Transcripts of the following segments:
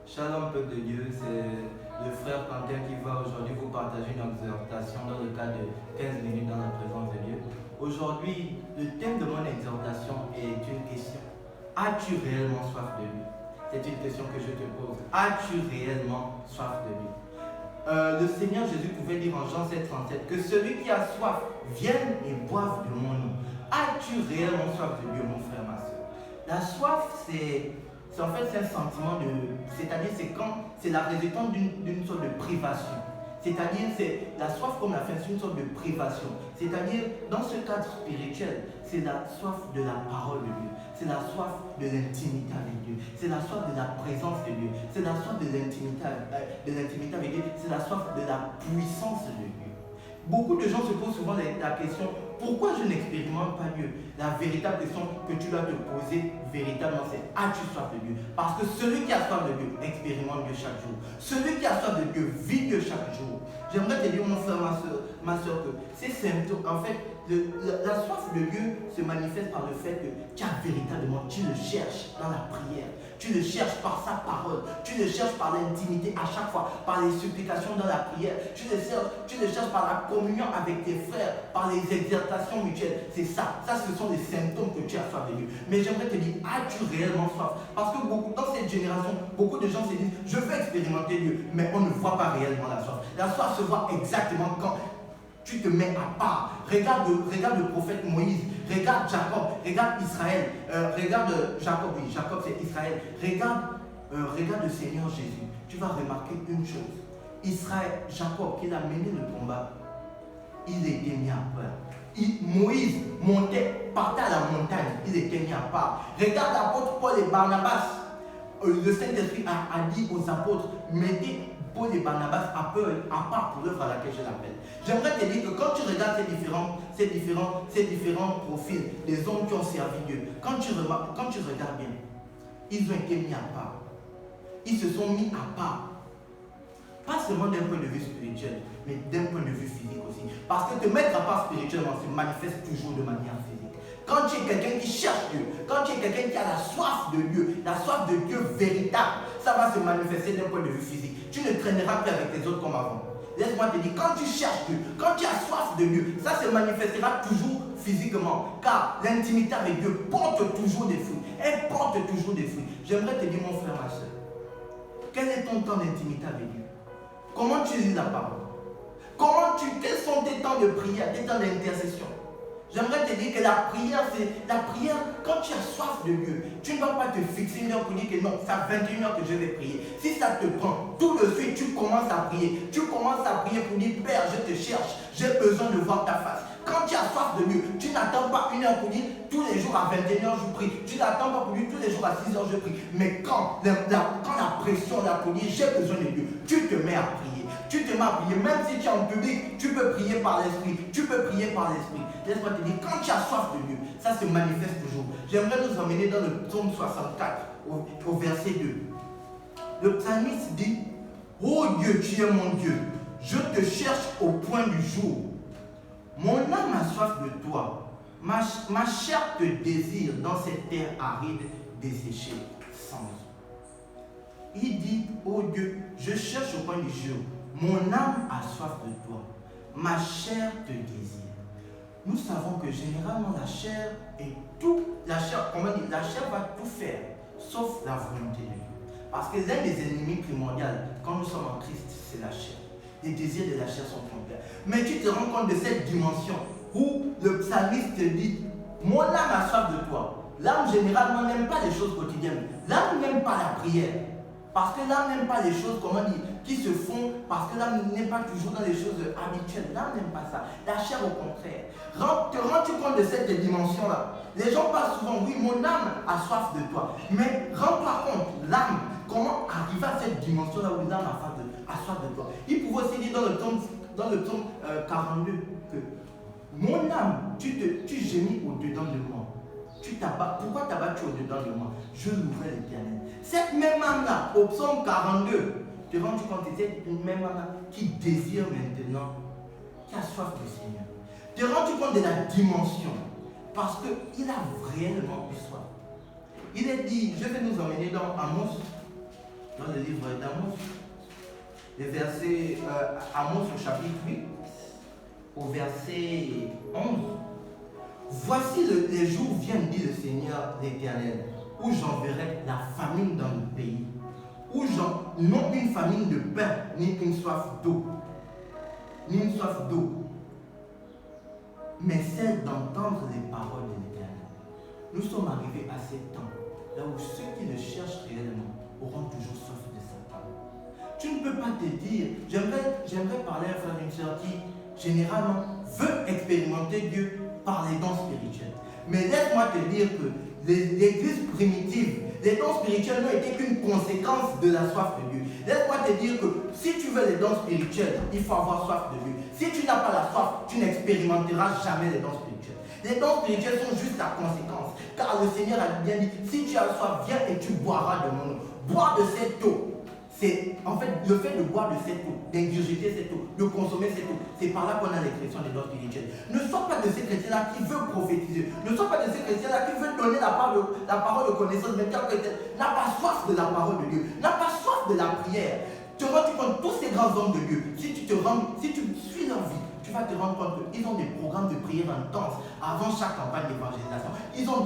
Shalom peuple de Dieu, c'est le frère Quentin qui va aujourd'hui vous partager une exhortation dans le cadre de 15 minutes dans la présence de Dieu. Aujourd'hui, le thème de mon exhortation est une question. As-tu réellement soif de lui? C'est une question que je te pose. As-tu réellement soif de lui? Le Seigneur Jésus pouvait dire en Jean 7,37 que celui qui a soif vienne et boive de mon eau. As-tu réellement soif de Dieu, mon frère, ma soeur? La soif, c'est en fait un sentiment c'est-à-dire c'est la résultante d'une sorte de privation. C'est-à-dire la soif comme la faim, c'est une sorte de privation. C'est-à-dire dans ce cadre spirituel, c'est la soif de la parole de Dieu. C'est la soif de l'intimité avec Dieu. C'est la soif de la présence de Dieu. C'est la soif de l'intimité avec Dieu. C'est la soif de la puissance de Dieu. Beaucoup de gens se posent souvent la question, pourquoi je n'expérimente pas Dieu? La véritable question que tu dois te poser véritablement, c'est as-tu soif de Dieu? Parce que celui qui a soif de Dieu expérimente Dieu chaque jour. Celui qui a soif de Dieu vit Dieu chaque jour. J'aimerais te dire, mon frère, ma soeur, que ces symptômes, en fait, la soif de Dieu se manifeste par le fait que tu le cherches dans la prière. Tu le cherches par sa parole. Tu le cherches par l'intimité à chaque fois, par les supplications dans la prière. Tu le cherches par la communion avec tes frères, par les exhortations mutuelles. C'est ça. Ça, ce sont les symptômes que tu as soif de Dieu. Mais j'aimerais te dire, as-tu réellement soif? Parce que dans cette génération, beaucoup de gens se disent, je veux expérimenter Dieu, mais on ne voit pas réellement la soif. La soif se voit exactement quand tu te mets à part. Regarde le prophète Moïse. Regarde Jacob. Regarde Israël. Regarde Jacob. Oui, Jacob c'est Israël. Regarde le Seigneur Jésus. Tu vas remarquer une chose. Jacob, qui a mené le combat, il était mis à peur. Moïse partait à la montagne. Il était mis à part. Regarde l'apôtre Paul et Barnabas. Le Saint-Esprit a dit aux apôtres, mettez Paul et Barnabas à part pour l'œuvre à laquelle je l'appelle. J'aimerais te dire que quand tu regardes ces différents profils, les hommes qui ont servi Dieu, quand tu regardes bien, ils ont été mis à part. Ils se sont mis à part. Pas seulement d'un point de vue spirituel, mais d'un point de vue physique aussi. Parce que te mettre à part spirituellement se manifeste toujours de manière physique. Quand tu es quelqu'un qui cherche Dieu, quand tu es quelqu'un qui a la soif de Dieu, la soif de Dieu véritable, ça va se manifester d'un point de vue physique. Tu ne traîneras plus avec tes autres comme avant. Laisse-moi te dire, quand tu cherches Dieu, quand tu as soif de Dieu, ça se manifestera toujours physiquement. Car l'intimité avec Dieu porte toujours des fruits. Elle porte toujours des fruits. J'aimerais te dire, mon frère, ma soeur, quel est ton temps d'intimité avec Dieu? Comment tu lis la parole? Quels sont tes temps de prière, tes temps d'intercession? J'aimerais te dire que la prière, quand tu as soif de Dieu, tu ne vas pas te fixer une heure pour dire que non, c'est à 21h que je vais prier. Si ça te prend, tout de suite, tu commences à prier. Tu commences à prier pour dire, Père, je te cherche, j'ai besoin de voir ta face. Quand tu as soif de Dieu, tu n'attends pas une heure pour dire, tous les jours à 21h je prie. Tu n'attends pas pour dire, tous les jours à 6h je prie. Mais quand la pression là pour dire, j'ai besoin de Dieu, tu te mets à prier. Tu te mets à prier, même si tu es en public, tu peux prier par l'esprit. Laisse-moi te dire, quand tu as soif de Dieu, ça se manifeste toujours. J'aimerais nous emmener dans le psaume 64, au verset 2. Le psalmiste dit, ô Dieu, tu es mon Dieu, je te cherche au point du jour. Mon âme a soif de toi, ma chair te désire dans cette terre aride, desséchée, sans eau. Il dit, ô Dieu, je cherche au point du jour. Mon âme a soif de toi, ma chair te désire. Nous savons que généralement la chair va tout faire, sauf la volonté de Dieu. Parce que l'un des ennemis primordiaux, quand nous sommes en Christ, c'est la chair. Les désirs de la chair sont contraires. Mais tu te rends compte de cette dimension où le psalmiste te dit, mon âme a soif de toi. L'âme généralement n'aime pas les choses quotidiennes. L'âme n'aime pas la prière. Parce que l'âme n'aime pas les choses, qui se font, parce que l'âme n'est pas toujours dans les choses habituelles. L'âme n'aime pas ça. La chair au contraire. Te rends-tu compte de cette dimension-là? Les gens parlent souvent, oui, mon âme a soif de toi. Mais rends-toi compte, l'âme, comment arriver à cette dimension-là où l'âme a soif de toi? Il pouvait aussi dire dans le psaume 42 que mon âme, tu gémis au-dedans de moi. Pourquoi t'abattu au-dedans de moi? Je louerai l'Éternel. Cette même âme-là, au psaume 42, te rends-tu compte que c'est une même âme qui désire maintenant, qui a soif du Seigneur. Te rends-tu compte de la dimension? Parce qu'il a réellement eu soif. Il est dit, je vais nous emmener dans Amos dans le livre d'Amos, le verset Amos au chapitre 8, au verset 11. Voici les jours viennent, dit le Seigneur l'Éternel, où j'enverrai la famine dans le pays, où non une famine de pain, ni une soif d'eau, mais celle d'entendre les paroles de l'Éternel. Nous sommes arrivés à ces temps, là où ceux qui le cherchent réellement auront toujours soif de sa parole. Tu ne peux pas te dire, j'aimerais parler à un frère d'une sœur qui, généralement, veut expérimenter Dieu par les dons spirituels. Mais laisse-moi te dire que l'église primitive, les dons spirituels n'ont été qu'une conséquence de la soif de Dieu. Laisse-moi te dire que si tu veux les dons spirituels, il faut avoir soif de Dieu. Si tu n'as pas la soif, tu n'expérimenteras jamais les dons spirituels. Les dons spirituels sont juste la conséquence. Car le Seigneur a bien dit, si tu as soif, viens et tu boiras de mon eau. Boire de cette eau. C'est en fait le fait de boire de cette eau, d'ingurgiter cette eau, de consommer cette eau. C'est par là qu'on a l'expression des dons spirituels. Ne sois pas de ces chrétiens-là qui veulent prophétiser. Ne sois pas de ces chrétiens-là qui veulent donner la parole de connaissance, mais qui n'a pas soif de la parole de Dieu, n'a pas soif de la prière. Tu te rends compte, tous ces grands hommes de Dieu, si tu suis leur vie, tu vas te rendre compte qu'ils ont des programmes de prière intenses avant chaque campagne d'évangélisation. Ils ont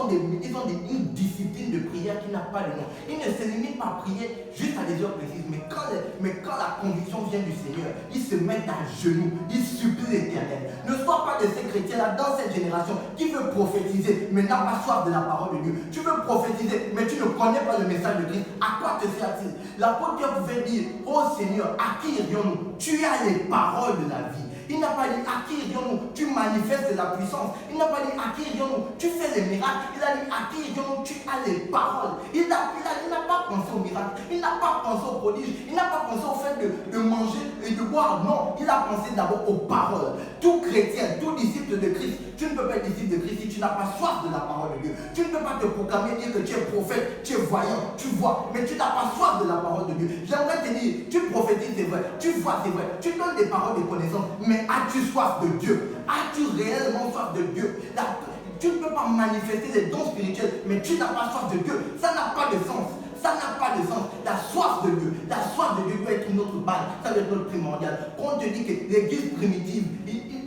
une discipline de prière qui n'a pas de nom. Ils ne se limitent pas à prier juste à des heures précises, mais quand la conviction vient du Seigneur, ils se mettent à genoux, ils supplient l'Éternel. Ne sois pas de ces chrétiens-là dans cette génération qui veut prophétiser, mais n'a pas soif de la parole de Dieu. Tu veux prophétiser, mais tu ne connais pas le message de Christ. À quoi te sert-il? L'apôtre Pierre pouvait dire, oh Seigneur, à qui irions-nous? Tu as les paroles de la vie. Il n'a pas dit à qui irions-nous, tu manifestes la puissance. Il n'a pas dit à qui irions-nous, tu fais les miracles. Il a dit à qui irions-nous, tu as les paroles. Il n'a pas pensé au miracle, il n'a pas pensé au prodige, il n'a pas pensé au fait de manger et de boire. Non, il a pensé d'abord aux paroles. Tout chrétien, tout disciple de Christ, tu ne peux pas être disciple de Christ si tu n'as pas soif de la parole de Dieu. Tu ne peux pas te proclamer, dire que tu es prophète, tu es voyant, tu vois, mais tu n'as pas soif de la parole de Dieu. J'aimerais te dire, tu prophétises, c'est vrai, tu vois, c'est vrai, tu donnes des paroles de connaissance, mais as-tu soif de Dieu? As-tu réellement soif de Dieu? Tu ne peux pas manifester les dons spirituels, mais tu n'as pas soif de Dieu. Ça n'a pas de sens. Ça n'a pas de sens. La soif de Dieu doit être notre base, ça doit être notre primordial. Quand on te dit que l'église primitive,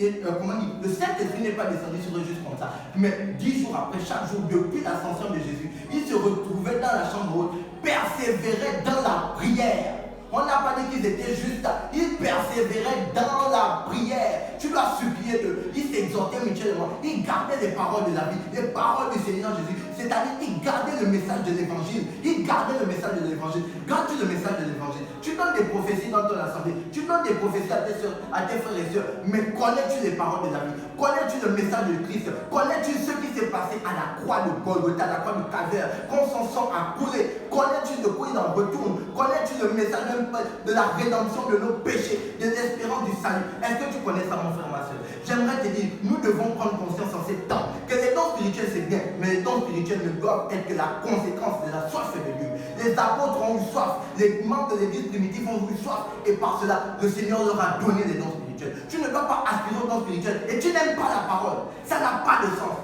le Saint-Esprit n'est pas descendu sur eux juste comme ça. Mais 10 jours après, chaque jour, depuis l'ascension de Jésus, ils se retrouvaient dans la chambre haute, persévéraient dans la prière. On n'a pas dit qu'ils étaient juste là. Ils persévéraient dans la prière. Tu dois supplier d'eux. Ils s'exhortaient mutuellement. Ils gardaient les paroles de la vie, les paroles du Seigneur Jésus. C'est-à-dire qu'ils gardaient le message de l'évangile. Ils gardaient le message de l'évangile. Garde-tu le message de l'évangile. Tu donnes des prophéties dans ton assemblée. Tu donnes des prophéties à tes frères et sœurs. Mais connais-tu les paroles de la vie? Connais-tu le message de Christ? Connais-tu ce qui s'est passé à la croix de Golgotha, à la croix de Calvaire, quand son sang a coulé? Connais-tu de quoi il en retourne? Connais-tu le message de la rédemption de nos péchés, de l'espérance du salut? Est-ce que tu connais ça, mon frère, ma soeur? J'aimerais te dire, nous devons prendre conscience en ces temps que les dons spirituels c'est bien, mais les dons spirituels ne doivent être que la conséquence de la soif de Dieu. Les apôtres ont eu soif, les membres de l'église primitive ont eu soif, et par cela, le Seigneur leur a donné les dons spirituels. Tu ne dois pas aspirer aux dons spirituels et tu n'aimes pas la parole. Ça n'a pas de sens.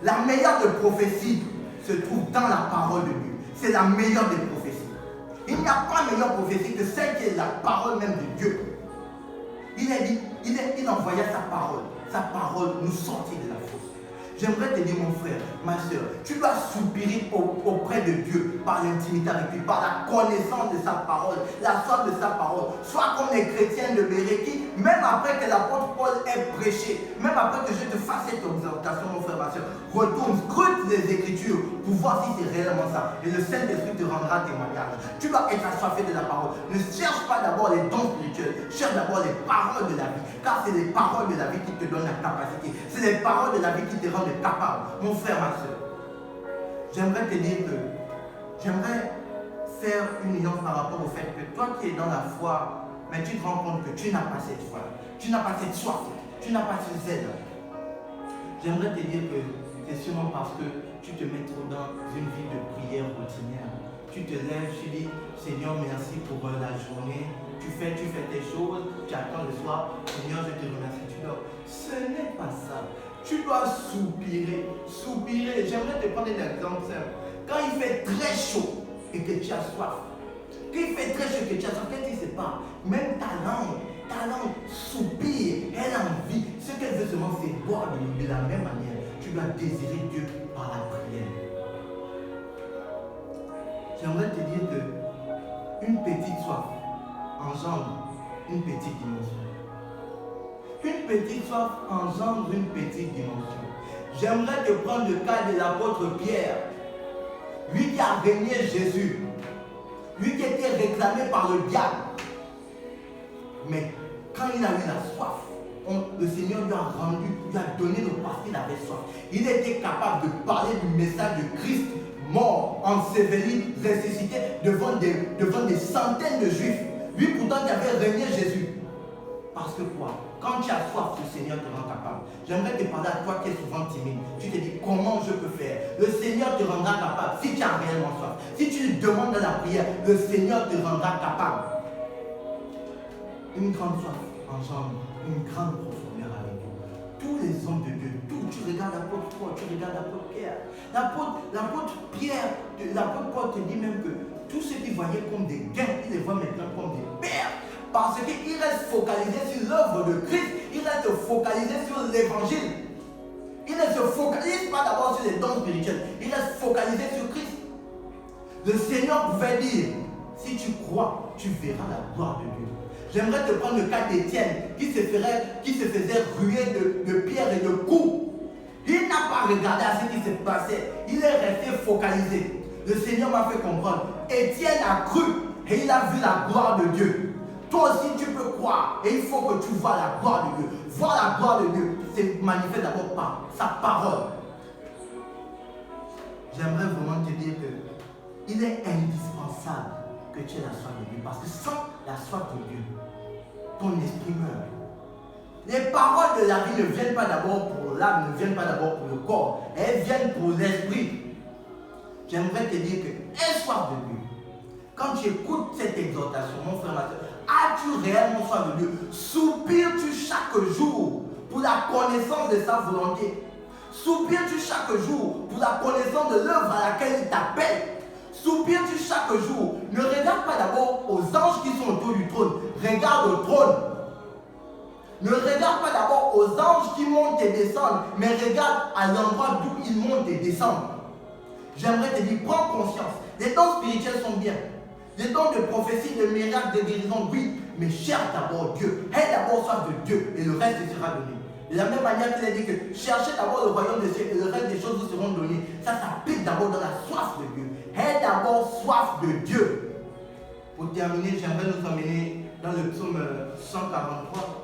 La meilleure des prophéties se trouve dans la parole de Dieu. C'est la meilleure des prophéties. Il n'y a pas meilleure prophétie que celle qui est la parole même de Dieu. Il a dit, il envoya sa parole nous sortit de la fosse. J'aimerais te dire, mon frère, ma soeur, tu dois soupirer auprès de Dieu par l'intimité avec lui, par la connaissance de sa parole, la soif de sa parole. Sois comme les chrétiens de Béret qui, même après que l'apôtre Paul ait prêché, même après que je te fasse cette exhortation, mon frère, ma soeur, retourne, scrute les Écritures pour voir si c'est réellement ça. Et le Saint-Esprit te rendra témoignage. Tu dois être assoiffé de la parole. Ne cherche pas d'abord les dons spirituels, cherche d'abord les paroles de la vie. Car c'est les paroles de la vie qui te donnent la capacité. C'est les paroles de la vie qui te rendent capable. Mon frère, ma soeur, j'aimerais te dire que j'aimerais faire une nuance par rapport au fait que toi qui es dans la foi, mais tu te rends compte que tu n'as pas cette foi, tu n'as pas cette soif, tu n'as pas ce zèle. J'aimerais te dire que c'est sûrement parce que tu te mets trop dans une vie de prière routinière. Tu te lèves, tu dis Seigneur, merci pour la journée. Tu fais tes choses, tu attends le soir, Seigneur, je te remercie, tu dors. Ce n'est pas ça. Tu dois soupirer. J'aimerais te prendre un exemple simple. Quand il fait très chaud et que tu as soif, qu'il fait très chaud, que tu as soif, qu'elle ne sait pas. Même ta langue soupire, elle a envie. Ce qu'elle veut seulement, c'est boire de l'eau. De la même manière, tu dois désirer Dieu par la prière. J'aimerais te dire que une petite soif engendre une petite dimension. Une petite soif engendre une petite dimension. J'aimerais te prendre le cas de l'apôtre Pierre. Lui qui a régné Jésus. Lui qui était réclamé par le diable. Mais quand il a eu la soif, le Seigneur lui a donné le parce qu'il avait soif. Il était capable de parler du message de Christ mort, enseveli, ressuscité devant des centaines de Juifs. Lui pourtant qui avait régné Jésus. Parce que quoi? Quand tu as soif, le Seigneur te rend capable. J'aimerais te parler à toi qui es souvent timide. Tu te dis comment je peux faire? Le Seigneur te rendra capable si tu as réellement soif. Si tu lui demandes dans la prière, le Seigneur te rendra capable. Une grande soif engendre une grande profondeur avec Dieu. Tous les hommes de Dieu, tu regardes l'apôtre Paul, tu regardes l'apôtre Pierre. L'apôtre Pierre, l'apôtre Paul te dit même que tous ceux qui voyaient comme des gains, ils les voient maintenant comme des pertes. Parce qu'il reste focalisé sur l'œuvre de Christ, il reste focalisé sur l'évangile. Il ne se focalise pas d'abord sur les dons spirituels, il reste focalisé sur Christ. Le Seigneur pouvait dire, si tu crois, tu verras la gloire de Dieu. J'aimerais te prendre le cas d'Étienne qui se faisait ruer de pierres et de coups. Il n'a pas regardé à ce qui se passait, il est resté focalisé. Le Seigneur m'a fait comprendre, Étienne a cru et il a vu la gloire de Dieu. Toi aussi tu peux croire et il faut que tu vois la gloire de Dieu. Voir la gloire de Dieu, c'est manifeste d'abord par sa parole. J'aimerais vraiment te dire que il est indispensable que tu aies la soif de Dieu. Parce que sans la soif de Dieu, ton esprit meurt. Les paroles de la vie ne viennent pas d'abord pour l'âme, ne viennent pas d'abord pour le corps. Elles viennent pour l'esprit. J'aimerais te dire que aie soif de Dieu. Quand tu écoutes cette exhortation, mon frère, ma soeur, as-tu réellement soif de Dieu? Soupires-tu chaque jour pour la connaissance de sa volonté? Soupires-tu chaque jour pour la connaissance de l'œuvre à laquelle il t'appelle? Soupires-tu chaque jour? Ne regarde pas d'abord aux anges qui sont autour du trône. Regarde au trône. Ne regarde pas d'abord aux anges qui montent et descendent, mais regarde à l'endroit d'où ils montent et descendent. J'aimerais te dire, prends conscience. Les dons spirituels sont bien. Les dons de prophétie, de miracles, de guérison, oui. Mais cherche d'abord Dieu. Aie d'abord soif de Dieu et le reste sera donné. De la même manière qu'il a dit que cherchez d'abord le royaume des cieux et le reste des choses vous seront données. Ça s'applique d'abord dans la soif de Dieu. Aie d'abord soif de Dieu. Pour terminer, j'aimerais nous emmener dans le psaume 143.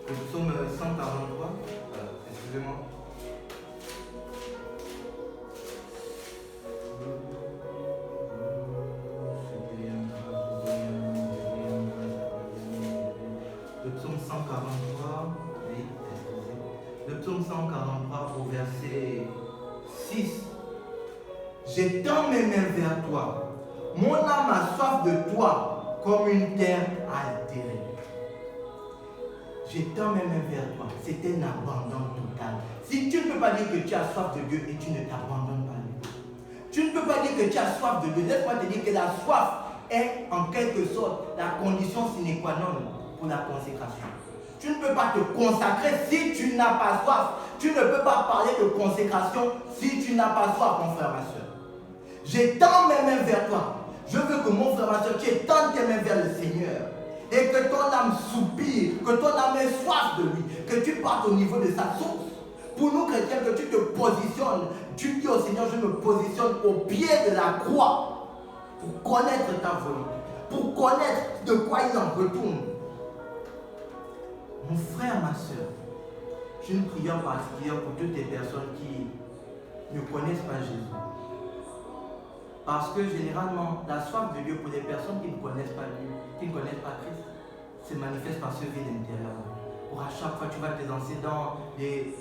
Le psaume 143. Excusez-moi. Le psaume 143, oui, excusez. Le psaume 143 au verset 6. J'étends mes mains vers toi. Mon âme a soif de toi comme une terre altérée. J'étends mes mains vers toi. C'est un abandon total. Si tu ne peux pas dire que tu as soif de Dieu et tu ne t'abandonnes pas de Dieu. Tu ne peux pas dire que tu as soif de Dieu. Laisse-moi te dire que la soif est en quelque sorte la condition sine qua non pour la consécration. Tu ne peux pas te consacrer si tu n'as pas soif. Tu ne peux pas parler de consécration si tu n'as pas soif, mon frère, ma soeur. J'étends mes mains vers toi. Je veux que mon frère, ma soeur, tu étends tes mains vers le Seigneur. Et que ton âme soupire, que ton âme ait soif de lui, que tu partes au niveau de sa source. Pour nous chrétiens, que tu te positionnes, tu dis au Seigneur, je me positionne au pied de la croix pour connaître ta volonté, pour connaître de quoi il en retourne. Mon frère, ma soeur, j'ai une prière particulière pour toutes les personnes qui ne connaissent pas Jésus. Parce que généralement, la soif de Dieu pour les personnes qui ne connaissent pas Dieu, qui ne connaissent pas Christ, se manifeste par ce vide intérieur. Pour à chaque fois, tu vas te lancer dans les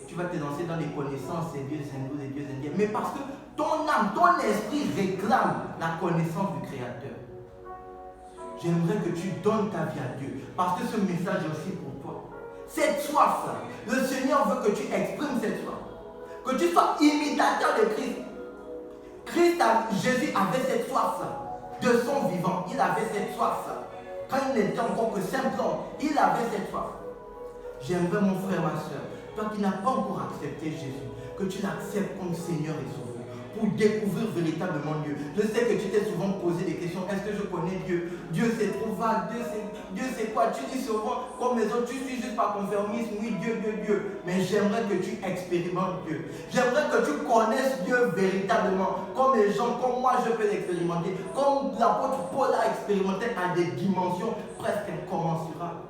connaissances des dieux hindous, des dieux indiens. Mais parce que ton âme, ton esprit réclame la connaissance du Créateur. J'aimerais que tu donnes ta vie à Dieu. Parce que ce message est aussi pour toi. Cette soif, le Seigneur veut que tu exprimes cette soif. Que tu sois imitateur de Christ. Jésus avait cette soif. De son vivant, il avait cette soif. Quand il n'était encore que simple homme, il avait cette soif. J'aimerais, mon frère, ma soeur, toi qui n'as pas encore accepté Jésus, que tu l'acceptes comme Seigneur et Sauveur, pour découvrir véritablement Dieu. Je sais que tu t'es souvent posé des questions. Est-ce que je connais Dieu? Dieu c'est trop vague. Dieu c'est quoi? Tu dis souvent comme les autres, tu suis juste par conformisme. Oui, Dieu, Dieu, Dieu. Mais j'aimerais que tu expérimentes Dieu. J'aimerais que tu connaisses Dieu véritablement. Comme les gens, comme moi je peux l'expérimenter. Comme l'apôtre Paul a expérimenté à des dimensions presque incommensurables.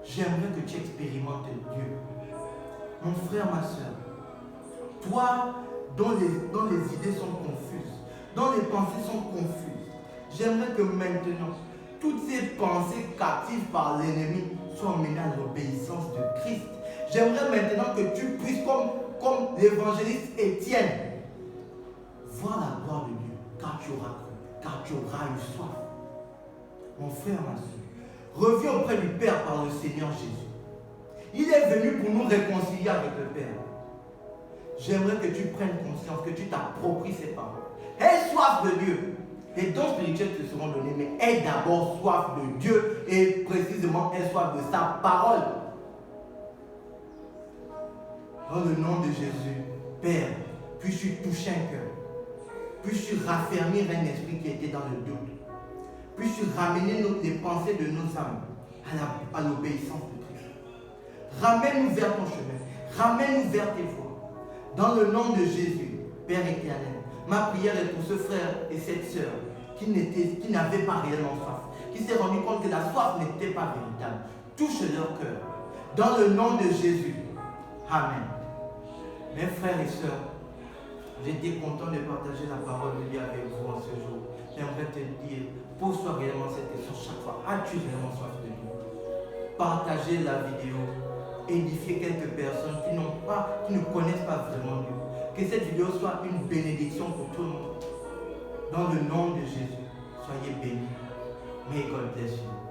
J'aimerais que tu expérimentes Dieu. Mon frère, ma soeur, toi, dont les idées sont confuses, dont les pensées sont confuses, j'aimerais que maintenant, toutes ces pensées captives par l'ennemi soient menées à l'obéissance de Christ. J'aimerais maintenant que tu puisses, comme l'évangéliste Étienne, voir la gloire de Dieu, car tu auras cru, car tu auras eu soif. Mon frère, ma soeur, reviens auprès du Père par le Seigneur Jésus. Il est venu pour nous réconcilier avec le Père. J'aimerais que tu prennes conscience, que tu t'appropries ces paroles. Aie soif de Dieu. Les dons spirituels te seront donnés, mais aie d'abord soif de Dieu et précisément aie soif de sa parole. Dans le nom de Jésus, Père, puisses-tu toucher un cœur, puisses-tu raffermir un esprit qui était dans le doute, puisses-tu ramener les pensées de nos âmes à l'obéissance de Christ. Ramène-nous vers ton chemin, ramène-nous vers tes voies. Dans le nom de Jésus, Père éternel, ma prière est pour ce frère et cette sœur qui n'avaient pas réellement soif, qui s'est rendu compte que la soif n'était pas véritable. Touche leur cœur. Dans le nom de Jésus. Amen. Mes frères et sœurs, j'étais content de partager la parole de Dieu avec vous en ce jour. J'aimerais te dire, pose-toi réellement cette question chaque fois. As-tu réellement soif de Dieu? Partagez la vidéo. Édifier quelques personnes qui ne connaissent pas vraiment Dieu. Que cette vidéo soit une bénédiction pour tout le monde. Dans le nom de Jésus, soyez bénis. May God bless you.